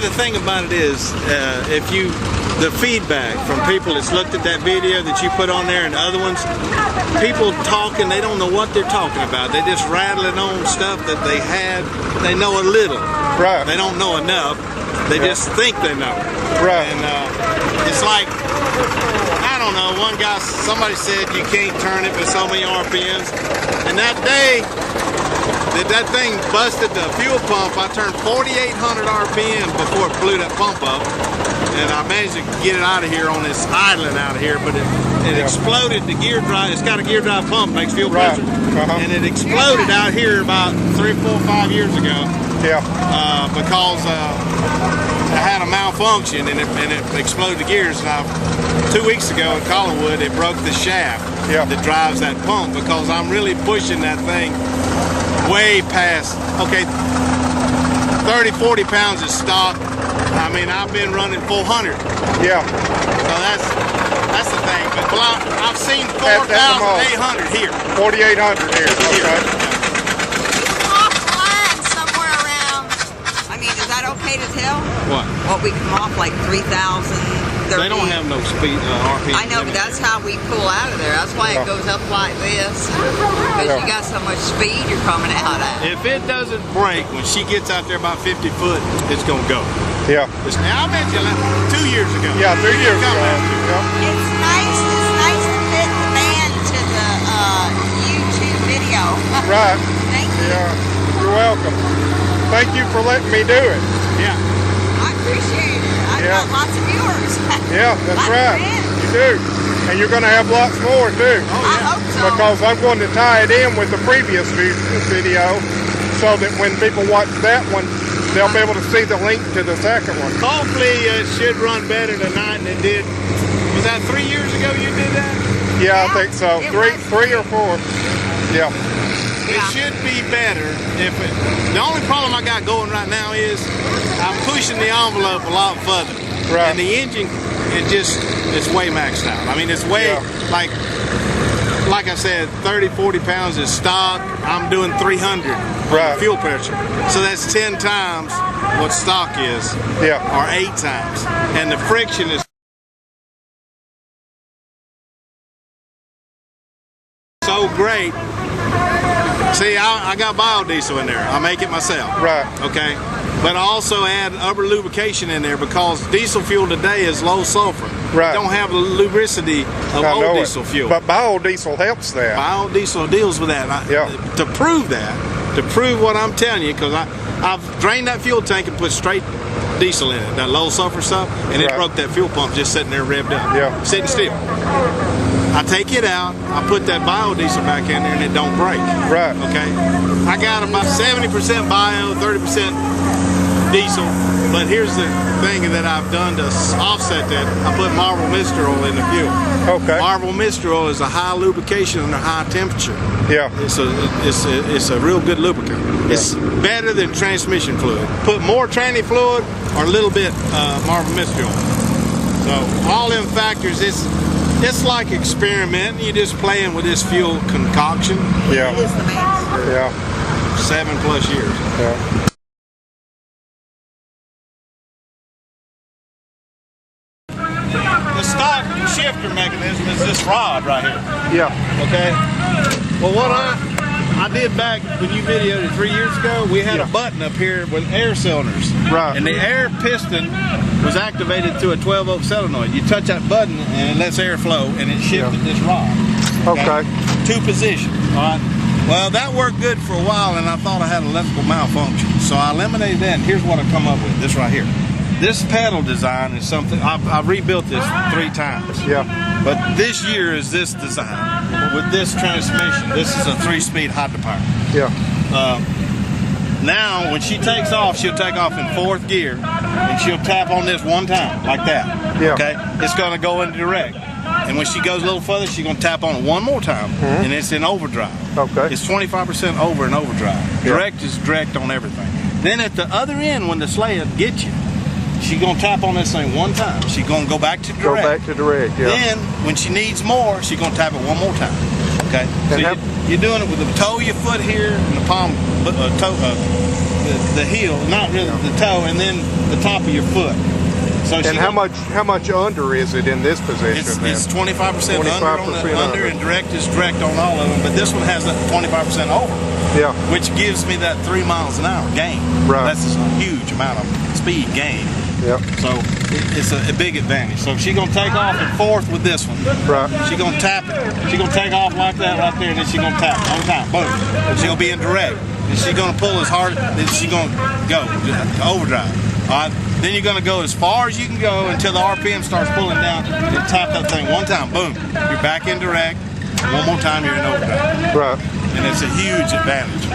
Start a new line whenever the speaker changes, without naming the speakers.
the thing about it is, the feedback from people that's looked at that video that you put on there and other ones, people talking, they don't know what they're talking about. They just rattling on stuff that they had. They know a little.
Right.
They don't know enough. They just think they know.
Right.
And it's like, I don't know, somebody said you can't turn it with so many RPMs. And that day that thing busted the fuel pump, I turned 4,800 RPMs before it blew that pump up. And I managed to get it out of here on this island out of here, but it exploded the gear drive. It's got a gear drive pump, makes fuel pressure. And it exploded out here about 3, 4, 5 years ago.
Yeah.
Because I had a malfunction and it exploded the gears. Now, 2 weeks ago in Collinwood, it broke the shaft that drives that pump, because I'm really pushing that thing way past, okay, 30, 40 pounds is stock. I mean, I've been running 400.
Yeah.
So that's the thing. But I've seen 4,800 here.
4,800 here. Okay.
Off line somewhere around. I mean, is that okay to tell?
What?
What we come off like 3,000.
They don't have no speed RPM.
I know, but that's how we pull out of there. That's why it goes up like this. Because you got so much speed you're coming out at.
If it doesn't break when she gets out there about 50 foot, it's going to go.
Yeah.
I met you 2 years ago.
Yeah, 2 years ago.
Yeah. It's nice to fit the band to the YouTube video.
Right.
Thank you.
Yeah. You're welcome. Thank you for letting me do it.
Yeah.
I appreciate it. I've got lots of viewers.
Yeah, that's right. You do. And you're going to have lots more too.
I hope so.
Because I'm going to tie it in with the previous video so that when people watch that one, they'll be able to see the link to the second one.
Hopefully it should run better tonight than it did. Was that 3 years ago you did that?
Yeah, I think so. Three or four. Yeah.
It should be better if the only problem I got going right now is I'm pushing the envelope a lot further.
Right.
And the engine, it's way maxed out. I mean, it's way, like I said, 30, 40 pounds is stock. I'm doing 300 fuel pressure. So that's 10 times what stock is, or 8 times. And the friction is so great. See, I got biodiesel in there. I make it myself.
Right.
Okay. But I also add other lubrication in there, because diesel fuel today is low sulfur.
Right.
Don't have the lubricity of old diesel fuel.
But biodiesel helps that.
Biodiesel deals with that. To prove that, to prove what I'm telling you, because I've drained that fuel tank and put straight diesel in it, that low sulfur stuff, and it broke that fuel pump just sitting there revved up, sitting still. I take it out, I put that biodiesel back in there, and it don't break.
Right.
Okay. I got about 70% bio, 30% diesel. But here's the thing that I've done to offset that. I put Marvel Mist Oil in the fuel. Okay. Marvel Mist Oil is a high lubrication under high temperature. Yeah. It's a real good lubricant. Yeah. It's better than transmission fluid. Put more tranny fluid or a little bit Marvel Mist Oil. So all them factors, it's like experimenting. You're just playing with this fuel concoction.
Yeah.
It is the master.
Yeah.
7+ years.
Yeah.
The stock shifter mechanism is this rod right here.
Yeah.
Okay. Well, what I did back when you videoed it 3 years ago, we had a button up here with air cylinders. Right. And the air piston was activated through a 12-volt solenoid. You touch that button and it lets air flow, and it shifted this rod. Okay. 2 positions. All right. Well, that worked good for a while, and I thought I had an electrical malfunction. So I eliminated that, and here's what I come up with. This right here. This pedal design is something, I've rebuilt this 3 times. Yeah. But this year is this design with this transmission. This is a 3-speed hydropower. Yeah. Now, when she takes off, she'll take off in 4th gear, and she'll tap on this 1 time, like that. Yeah. Okay? It's going to go into direct. And when she goes a little further, she's going to tap on it 1 more time, and it's in overdrive. Okay. It's 25% over in overdrive. Direct is direct on everything. Then at the other end, when the sled gets you, she's going to tap on this thing 1 time. She's going to go back to direct.
Go back to direct, yeah.
Then, when she needs more, she's going to tap it 1 more time. Okay? So you're doing it with the toe of your foot here and the palm, the heel, not really the toe, and then the top of your foot. So
and how much under is it in this position?
It's 25% under, and direct is direct on all of them. But this one has that 25% over.
Yeah.
Which gives me that 3 miles an hour gain.
Right.
That's a huge amount of speed gain.
Yep.
So it's a big advantage. So she's gonna take off in fourth with this one.
Right.
She's gonna tap it. She's gonna take off like that right there, and then she's gonna tap all the time. Boom. And she's gonna be in direct. And she's gonna pull as hard. Then she's gonna go overdrive. All right. Then you're gonna go as far as you can go until the RPM starts pulling down. And tap that thing one time. Boom. You're back in direct. One more time, you're in overdrive.
Right.
And it's a huge advantage.